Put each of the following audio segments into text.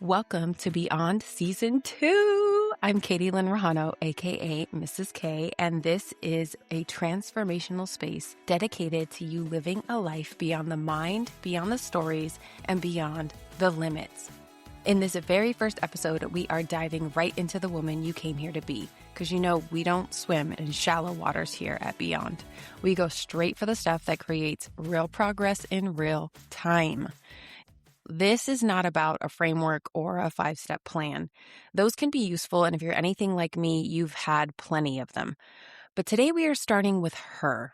Welcome to Beyond Season 2. I'm Lynn Rojano, aka Mrs.K., and this is a transformational space dedicated to you living a life beyond the mind, beyond the stories, and beyond the limits. In this very first episode, we are diving right into the woman you came here to be, because we don't swim in shallow waters here at Beyond. We go straight for the stuff that creates real progress in real time. This is not about a framework or a 5-step plan. Those can be useful, and if you're anything like me, you've had plenty of them. But today we are starting with her,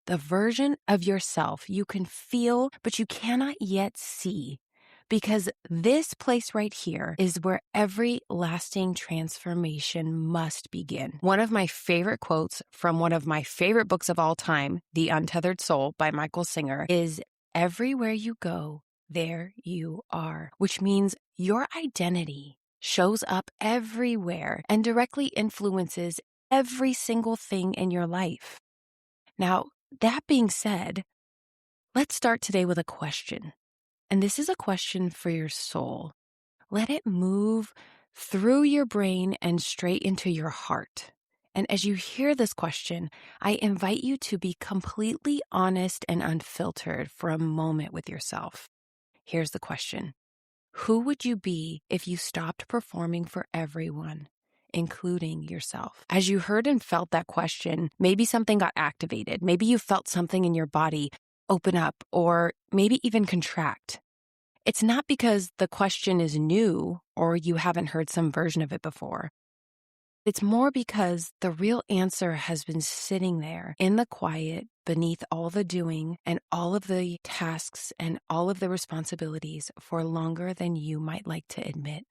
the version of yourself you can feel, but you cannot yet see. Because this place right here is where every lasting transformation must begin. One of my favorite quotes from one of my favorite books of all time, The Untethered Soul by Michael Singer, is, "Everywhere you go, there you are," which means your identity shows up everywhere and directly influences every single thing in your life. Now, that being said, let's start today with a question. And this is a question for your soul. Let it move through your brain and straight into your heart. And as you hear this question, I invite you to be completely honest and unfiltered for a moment with yourself. Here's the question. Who would you be if you stopped performing for everyone, including yourself? As you heard and felt that question, maybe something got activated. Maybe you felt something in your body open up or maybe even contract. It's not because the question is new or you haven't heard some version of it before. It's more because the real answer has been sitting there in the quiet beneath all the doing and all of the tasks and all of the responsibilities for longer than you might like to admit.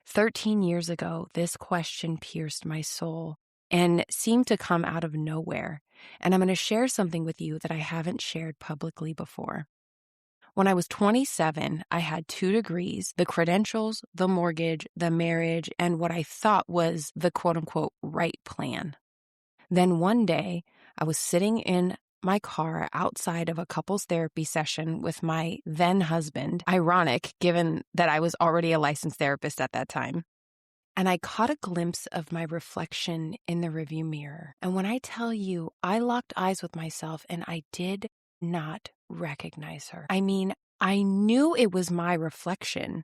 13 years ago, this question pierced my soul and seemed to come out of nowhere. And I'm going to share something with you that I haven't shared publicly before. When I was 27, I had 2 degrees, the credentials, the mortgage, the marriage, and what I thought was the quote-unquote right plan. Then one day, I was sitting in my car outside of a couples therapy session with my then husband, ironic given that I was already a licensed therapist at that time. And I caught a glimpse of my reflection in the rearview mirror. And when I tell you, I locked eyes with myself and I did not recognize her. I mean, I knew it was my reflection,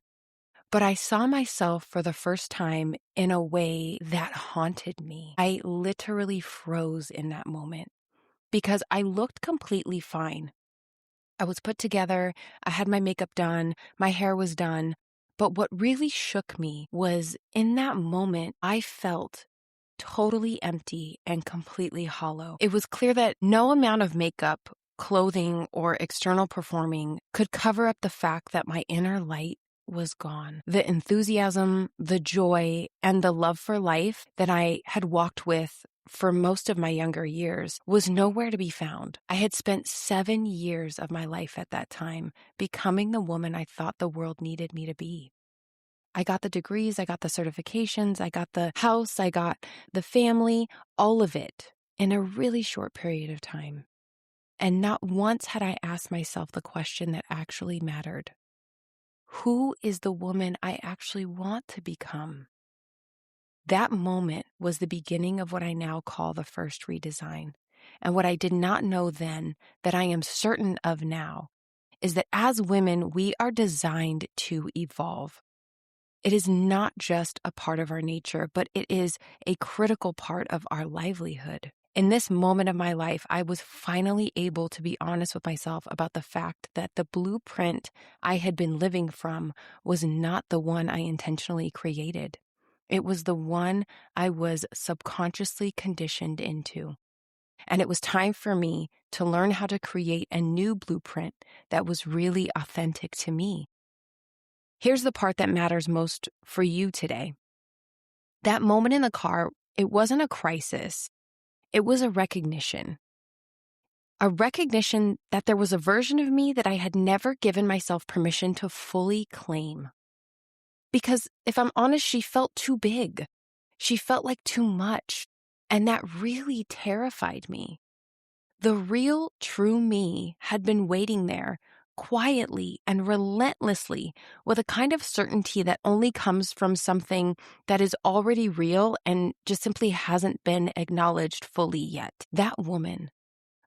but I saw myself for the first time in a way that haunted me. I literally froze in that moment because I looked completely fine. I was put together, I had my makeup done, my hair was done, but what really shook me was in that moment, I felt totally empty and completely hollow. It was clear that no amount of makeup, clothing, or external performing could cover up the fact that my inner light was gone. The enthusiasm, the joy, and the love for life that I had walked with for most of my younger years was nowhere to be found. I had spent 7 years of my life at that time becoming the woman I thought the world needed me to be. I got the degrees, I got the certifications, I got the house, I got the family, all of it in a really short period of time. And not once had I asked myself the question that actually mattered. Who is the woman I actually want to become? That moment was the beginning of what I now call the first redesign. And what I did not know then, that I am certain of now, is that as women, we are designed to evolve. It is not just a part of our nature, but it is a critical part of our livelihood. In this moment of my life, I was finally able to be honest with myself about the fact that the blueprint I had been living from was not the one I intentionally created. It was the one I was subconsciously conditioned into. And it was time for me to learn how to create a new blueprint that was really authentic to me. Here's the part that matters most for you today. That moment in the car, it wasn't a crisis. It was a recognition. A recognition that there was a version of me that I had never given myself permission to fully claim. Because if I'm honest, she felt too big. She felt like too much. And that really terrified me. The real, true me had been waiting there, quietly and relentlessly with a kind of certainty that only comes from something that is already real and just simply hasn't been acknowledged fully yet. That woman,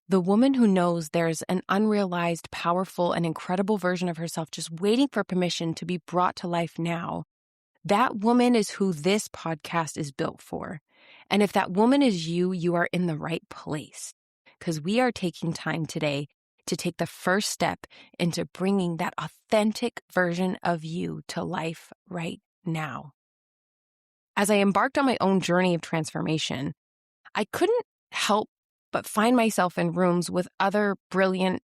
the woman who knows there's an unrealized, powerful, and incredible version of herself just waiting for permission to be brought to life now, that woman is who this podcast is built for. And if that woman is you, you are in the right place, because we are taking time today to take the first step into bringing that authentic version of you to life right now. As I embarked on my own journey of transformation, I couldn't help but find myself in rooms with other brilliant,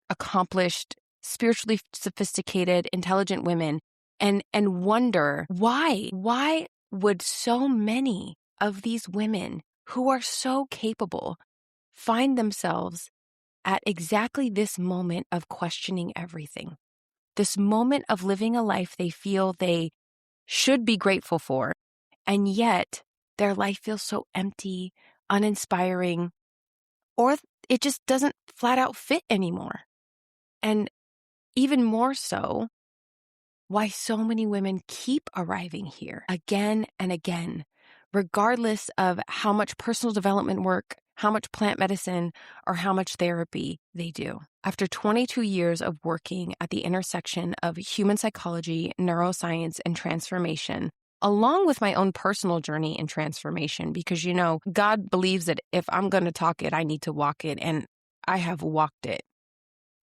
accomplished, spiritually sophisticated, intelligent women and wonder why would so many of these women who are so capable find themselves at exactly this moment of questioning everything, this moment of living a life they feel they should be grateful for, and yet their life feels so empty, uninspiring, or it just doesn't flat out fit anymore. And even more so, why so many women keep arriving here again and again, regardless of how much personal development work, how much plant medicine, or how much therapy they do. After 22 years of working at the intersection of human psychology, neuroscience, and transformation, along with my own personal journey in transformation, because, God believes that if I'm going to talk it, I need to walk it, and I have walked it.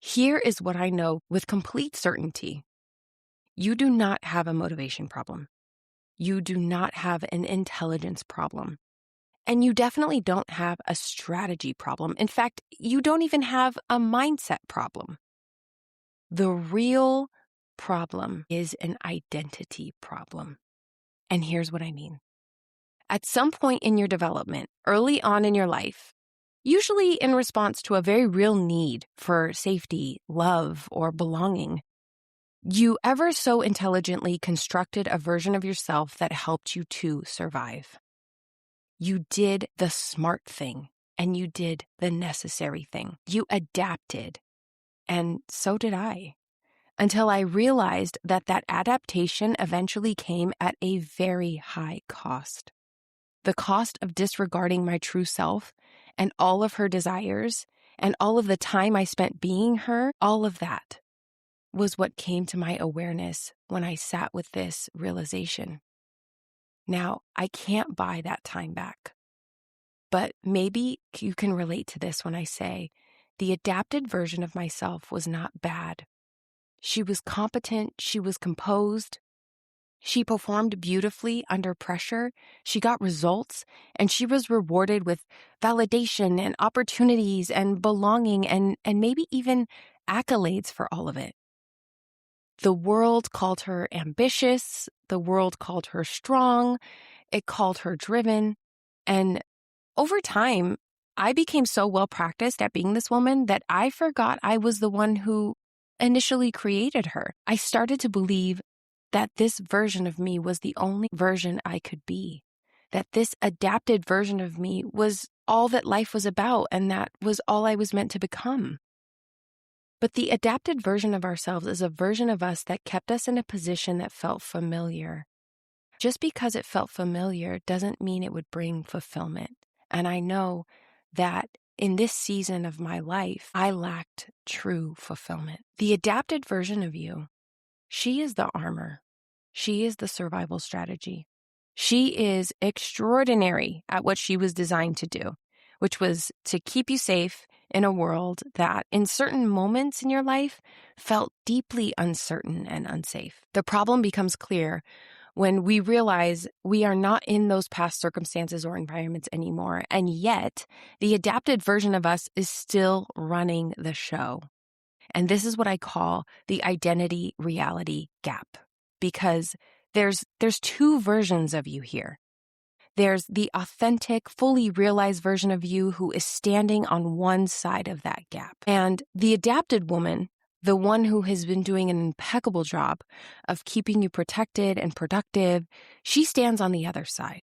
Here is what I know with complete certainty. You do not have a motivation problem. You do not have an intelligence problem. And you definitely don't have a strategy problem. In fact, you don't even have a mindset problem. The real problem is an identity problem. And here's what I mean. At some point in your development, early on in your life, usually in response to a very real need for safety, love, or belonging, you ever so intelligently constructed a version of yourself that helped you to survive. You did the smart thing, and you did the necessary thing. You adapted, and so did I, until I realized that adaptation eventually came at a very high cost. The cost of disregarding my true self and all of her desires and all of the time I spent being her, all of that was what came to my awareness when I sat with this realization. Now, I can't buy that time back. But maybe you can relate to this when I say the adapted version of myself was not bad. She was competent, she was composed, she performed beautifully under pressure, she got results, and she was rewarded with validation and opportunities and belonging and maybe even accolades for all of it. The world called her ambitious, the world called her strong, it called her driven, and over time, I became so well practiced at being this woman that I forgot I was the one who initially created her. I started to believe that this version of me was the only version I could be, that this adapted version of me was all that life was about, and that was all I was meant to become. But the adapted version of ourselves is a version of us that kept us in a position that felt familiar. Just because it felt familiar doesn't mean it would bring fulfillment. And I know that in this season of my life, I lacked true fulfillment. The adapted version of you, she is the armor. She is the survival strategy. She is extraordinary at what she was designed to do, which was to keep you safe in a world that in certain moments in your life felt deeply uncertain and unsafe. The problem becomes clear when we realize we are not in those past circumstances or environments anymore, and yet the adapted version of us is still running the show. And this is what I call the identity reality gap, because there's two versions of you here. There's the authentic, fully realized version of you who is standing on one side of that gap. And the adapted woman, the one who has been doing an impeccable job of keeping you protected and productive, she stands on the other side.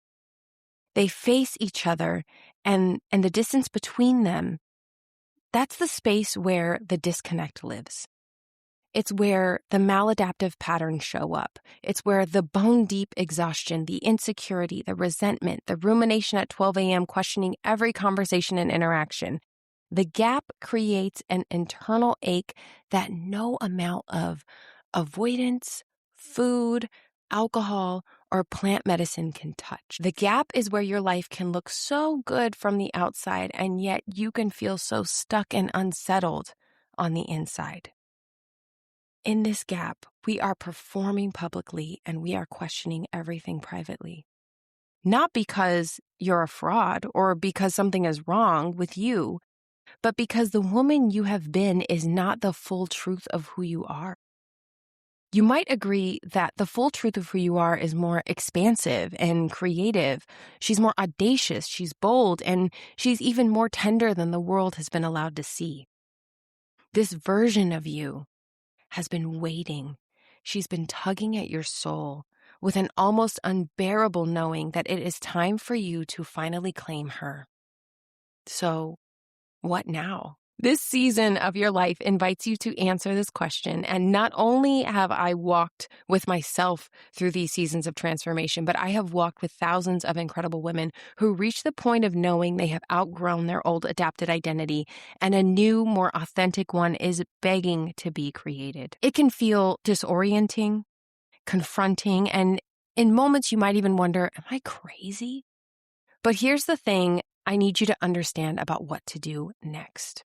They face each other, and the distance between them, that's the space where the disconnect lives. It's where the maladaptive patterns show up. It's where the bone-deep exhaustion, the insecurity, the resentment, the rumination at 12 a.m. questioning every conversation and interaction. The gap creates an internal ache that no amount of avoidance, food, alcohol, or plant medicine can touch. The gap is where your life can look so good from the outside, and yet you can feel so stuck and unsettled on the inside. In this gap, we are performing publicly and we are questioning everything privately. Not because you're a fraud or because something is wrong with you, but because the woman you have been is not the full truth of who you are. You might agree that the full truth of who you are is more expansive and creative. She's more audacious, she's bold, and she's even more tender than the world has been allowed to see. This version of you has been waiting. She's been tugging at your soul with an almost unbearable knowing that it is time for you to finally claim her. So, what now? This season of your life invites you to answer this question. And not only have I walked with myself through these seasons of transformation, but I have walked with thousands of incredible women who reach the point of knowing they have outgrown their old adapted identity and a new, more authentic one is begging to be created. It can feel disorienting, confronting, and in moments you might even wonder, am I crazy? But here's the thing I need you to understand about what to do next.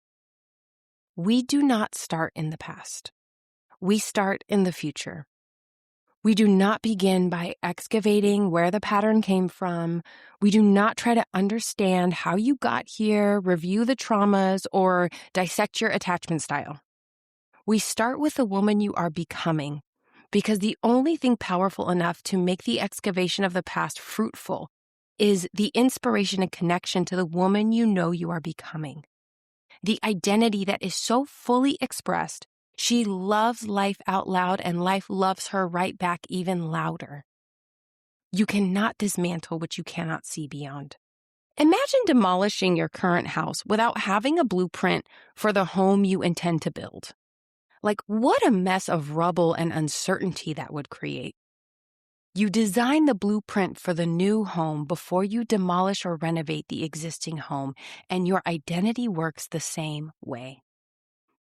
We do not start in the past. We start in the future. We do not begin by excavating where the pattern came from. We do not try to understand how you got here, review the traumas, or dissect your attachment style. We start with the woman you are becoming, because the only thing powerful enough to make the excavation of the past fruitful is the inspiration and connection to the woman you know you are becoming. The identity that is so fully expressed, she loves life out loud and life loves her right back even louder. You cannot dismantle what you cannot see beyond. Imagine demolishing your current house without having a blueprint for the home you intend to build. Like, what a mess of rubble and uncertainty that would create. You design the blueprint for the new home before you demolish or renovate the existing home, and your identity works the same way.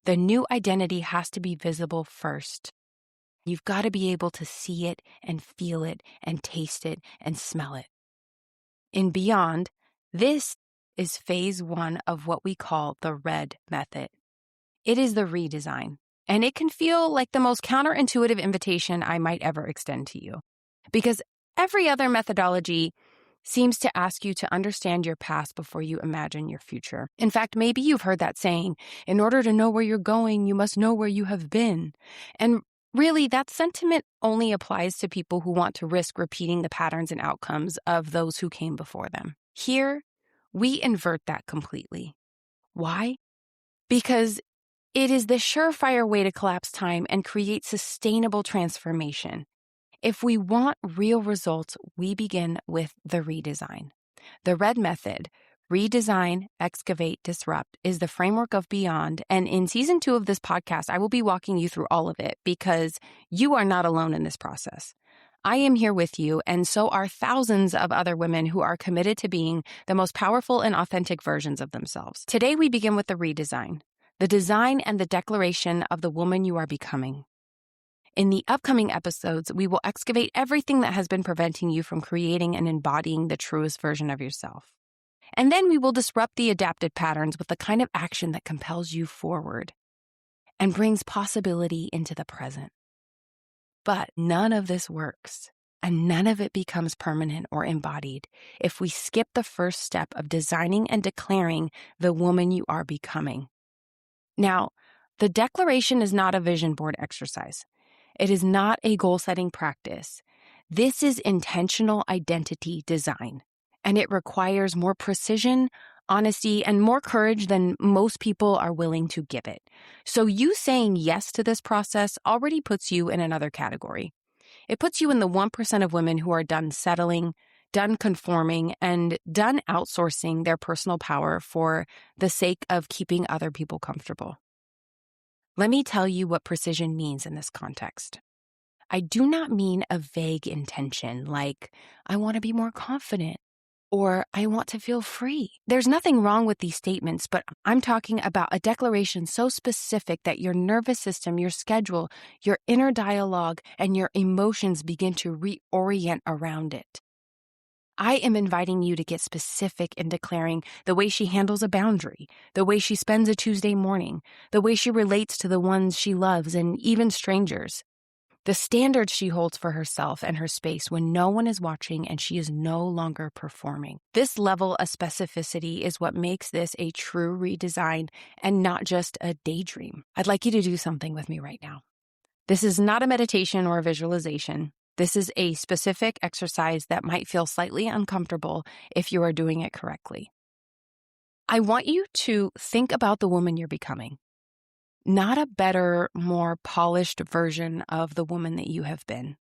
The new identity has to be visible first. You've got to be able to see it and feel it and taste it and smell it. In Beyond, this is phase 1 of what we call the RED method. It is the redesign, and it can feel like the most counterintuitive invitation I might ever extend to you. Because every other methodology seems to ask you to understand your past before you imagine your future. In fact, maybe you've heard that saying, in order to know where you're going, you must know where you have been. And really, that sentiment only applies to people who want to risk repeating the patterns and outcomes of those who came before them. Here, we invert that completely. Why? Because it is the surefire way to collapse time and create sustainable transformation. If we want real results, we begin with the redesign. The RED method, redesign, excavate, disrupt, is the framework of Beyond. And in season 2 of this podcast, I will be walking you through all of it because you are not alone in this process. I am here with you, and so are thousands of other women who are committed to being the most powerful and authentic versions of themselves. Today, we begin with the redesign, the design and the declaration of the woman you are becoming. In the upcoming episodes, we will excavate everything that has been preventing you from creating and embodying the truest version of yourself. And then we will disrupt the adapted patterns with the kind of action that compels you forward and brings possibility into the present. But none of this works, and none of it becomes permanent or embodied if we skip the first step of designing and declaring the woman you are becoming. Now, the declaration is not a vision board exercise. It is not a goal-setting practice. This is intentional identity design, and it requires more precision, honesty, and more courage than most people are willing to give it. So you saying yes to this process already puts you in another category. It puts you in the 1% of women who are done settling, done conforming, and done outsourcing their personal power for the sake of keeping other people comfortable. Let me tell you what precision means in this context. I do not mean a vague intention like, I want to be more confident or I want to feel free. There's nothing wrong with these statements, but I'm talking about a declaration so specific that your nervous system, your schedule, your inner dialogue, and your emotions begin to reorient around it. I am inviting you to get specific in declaring the way she handles a boundary, the way she spends a Tuesday morning, the way she relates to the ones she loves and even strangers, the standards she holds for herself and her space when no one is watching and she is no longer performing. This level of specificity is what makes this a true redesign and not just a daydream. I'd like you to do something with me right now. This is not a meditation or a visualization. This is a specific exercise that might feel slightly uncomfortable if you are doing it correctly. I want you to think about the woman you're becoming. Not a better, more polished version of the woman that you have been.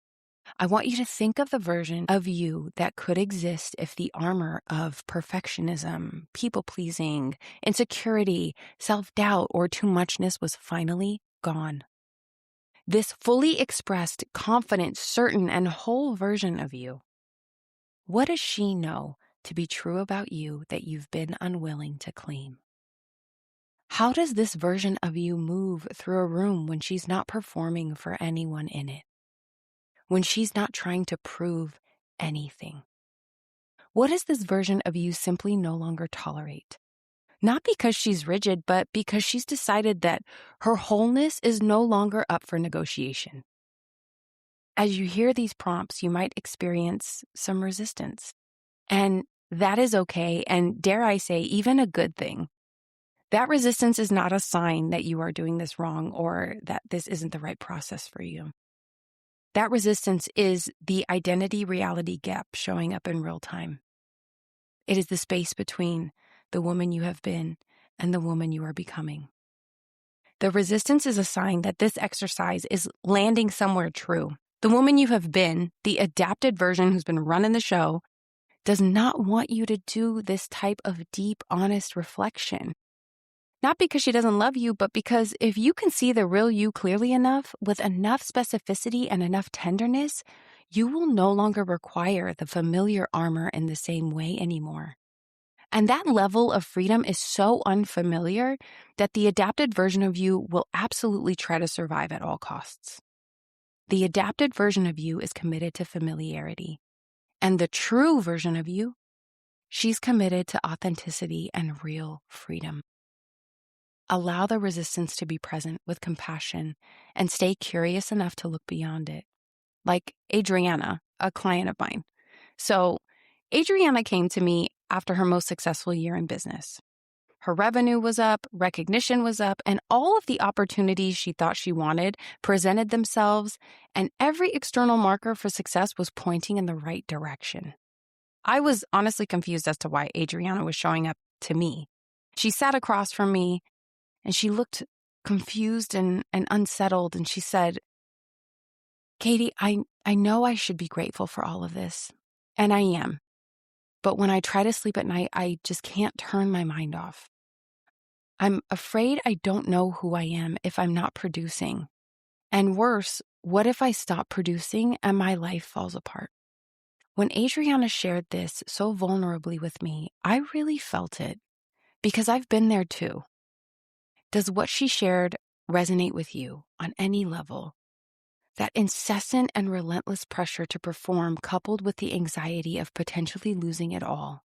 I want you to think of the version of you that could exist if the armor of perfectionism, people-pleasing, insecurity, self-doubt, or too muchness was finally gone. This fully expressed, confident, certain, and whole version of you. What does she know to be true about you that you've been unwilling to claim? How does this version of you move through a room when she's not performing for anyone in it? When she's not trying to prove anything? What does this version of you simply no longer tolerate? Not because she's rigid, but because she's decided that her wholeness is no longer up for negotiation. As you hear these prompts, you might experience some resistance. And that is okay, and dare I say, even a good thing. That resistance is not a sign that you are doing this wrong or that this isn't the right process for you. That resistance is the identity-reality gap showing up in real time. It is the space between the woman you have been and the woman you are becoming. The resistance is a sign that this exercise is landing somewhere true. The woman you have been, the adapted version who's been running the show, does not want you to do this type of deep, honest reflection. Not because she doesn't love you, but because if you can see the real you clearly enough, with enough specificity and enough tenderness, you will no longer require the familiar armor in the same way anymore. And that level of freedom is so unfamiliar that the adapted version of you will absolutely try to survive at all costs. The adapted version of you is committed to familiarity. And the true version of you, she's committed to authenticity and real freedom. Allow the resistance to be present with compassion and stay curious enough to look beyond it. Like Adriana, a client of mine. So Adriana came to me after her most successful year in business. Her revenue was up, recognition was up, and all of the opportunities she thought she wanted presented themselves, and every external marker for success was pointing in the right direction. I was honestly confused as to why Adriana was showing up to me. She sat across from me, and she looked confused and unsettled, and she said, Katie, I know I should be grateful for all of this, and I am. But when I try to sleep at night, I just can't turn my mind off. I'm afraid I don't know who I am if I'm not producing. And worse, what if I stop producing and my life falls apart? When Adriana shared this so vulnerably with me, I really felt it because I've been there too. Does what she shared resonate with you on any level? That incessant and relentless pressure to perform coupled with the anxiety of potentially losing it all.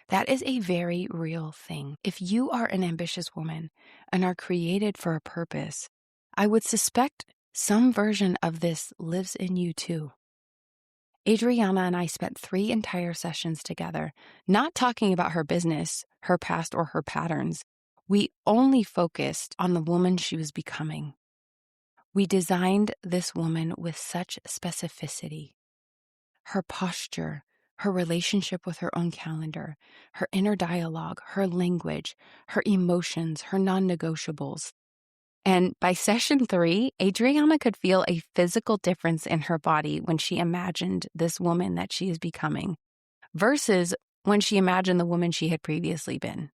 That is a very real thing. If you are an ambitious woman and are created for a purpose, I would suspect some version of this lives in you too. Adriana and I spent 3 entire sessions together, not talking about her business, her past, or her patterns. We only focused on the woman she was becoming. We designed this woman with such specificity. Her posture, her relationship with her own calendar, her inner dialogue, her language, her emotions, her non-negotiables. And by session 3, Adriana could feel a physical difference in her body when she imagined this woman that she is becoming versus when she imagined the woman she had previously been.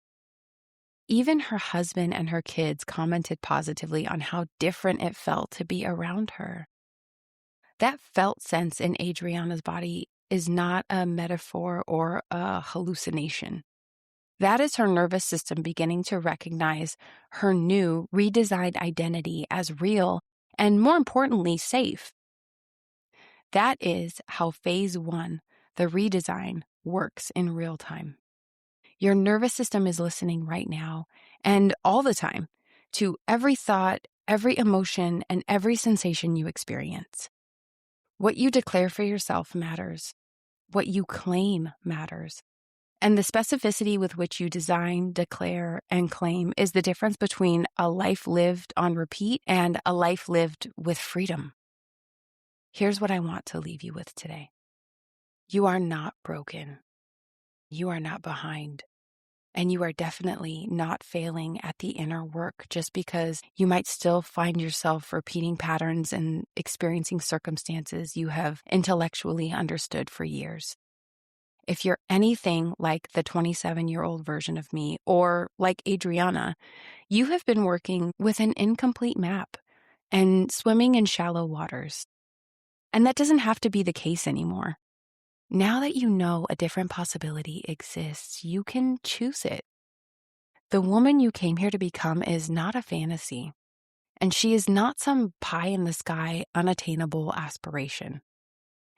even her husband and her kids commented positively on how different it felt to be around her. That felt sense in Adriana's body is not a metaphor or a hallucination. That is her nervous system beginning to recognize her new, redesigned identity as real and, more importantly, safe. That is how phase 1, the redesign, works in real time. Your nervous system is listening right now and all the time to every thought, every emotion, and every sensation you experience. What you declare for yourself matters. What you claim matters. And the specificity with which you design, declare, and claim is the difference between a life lived on repeat and a life lived with freedom. Here's what I want to leave you with today. You are not broken. You are not behind. And you are definitely not failing at the inner work just because you might still find yourself repeating patterns and experiencing circumstances you have intellectually understood for years. If you're anything like the 27-year-old version of me or like Adriana, you have been working with an incomplete map and swimming in shallow waters. And that doesn't have to be the case anymore. Now that you know a different possibility exists, you can choose it. The woman you came here to become is not a fantasy, and she is not some pie-in-the-sky, unattainable aspiration.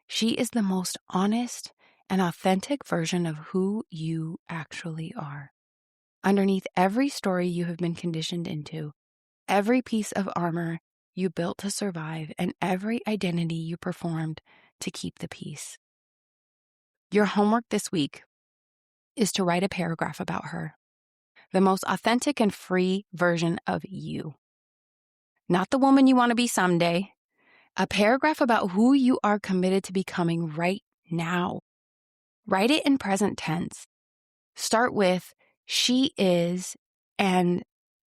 She is the most honest and authentic version of who you actually are. Underneath every story you have been conditioned into, every piece of armor you built to survive, and every identity you performed to keep the peace. Your homework this week is to write a paragraph about her, the most authentic and free version of you. Not the woman you want to be someday. A paragraph about who you are committed to becoming right now. Write it in present tense. Start with, she is, and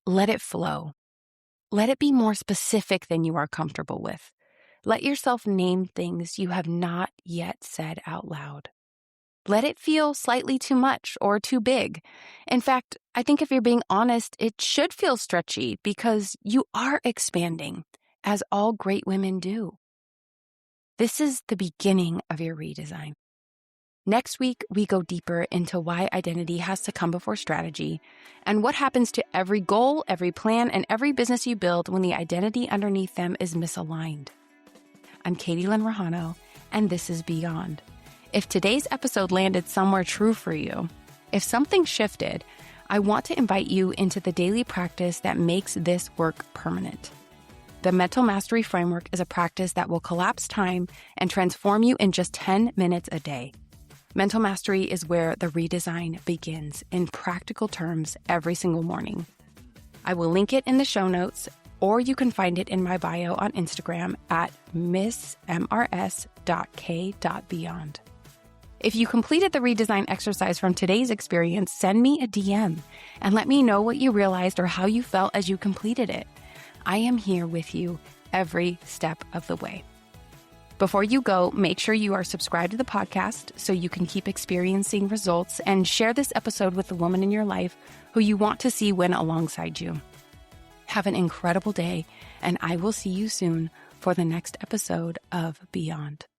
let it flow. Let it be more specific than you are comfortable with. Let yourself name things you have not yet said out loud. Let it feel slightly too much or too big. In fact, I think if you're being honest, it should feel stretchy because you are expanding, as all great women do. This is the beginning of your redesign. Next week, we go deeper into why identity has to come before strategy and what happens to every goal, every plan, and every business you build when the identity underneath them is misaligned. I'm Lynn Rojano, and this is Beyond. If today's episode landed somewhere true for you, if something shifted, I want to invite you into the daily practice that makes this work permanent. The Mental Mastery Framework is a practice that will collapse time and transform you in just 10 minutes a day. Mental Mastery is where the redesign begins in practical terms every single morning. I will link it in the show notes, or you can find it in my bio on Instagram at mrs.k.beyond. If you completed the redesign exercise from today's experience, send me a DM and let me know what you realized or how you felt as you completed it. I am here with you every step of the way. Before you go, make sure you are subscribed to the podcast so you can keep experiencing results, and share this episode with the woman in your life who you want to see win alongside you. Have an incredible day, and I will see you soon for the next episode of Beyond.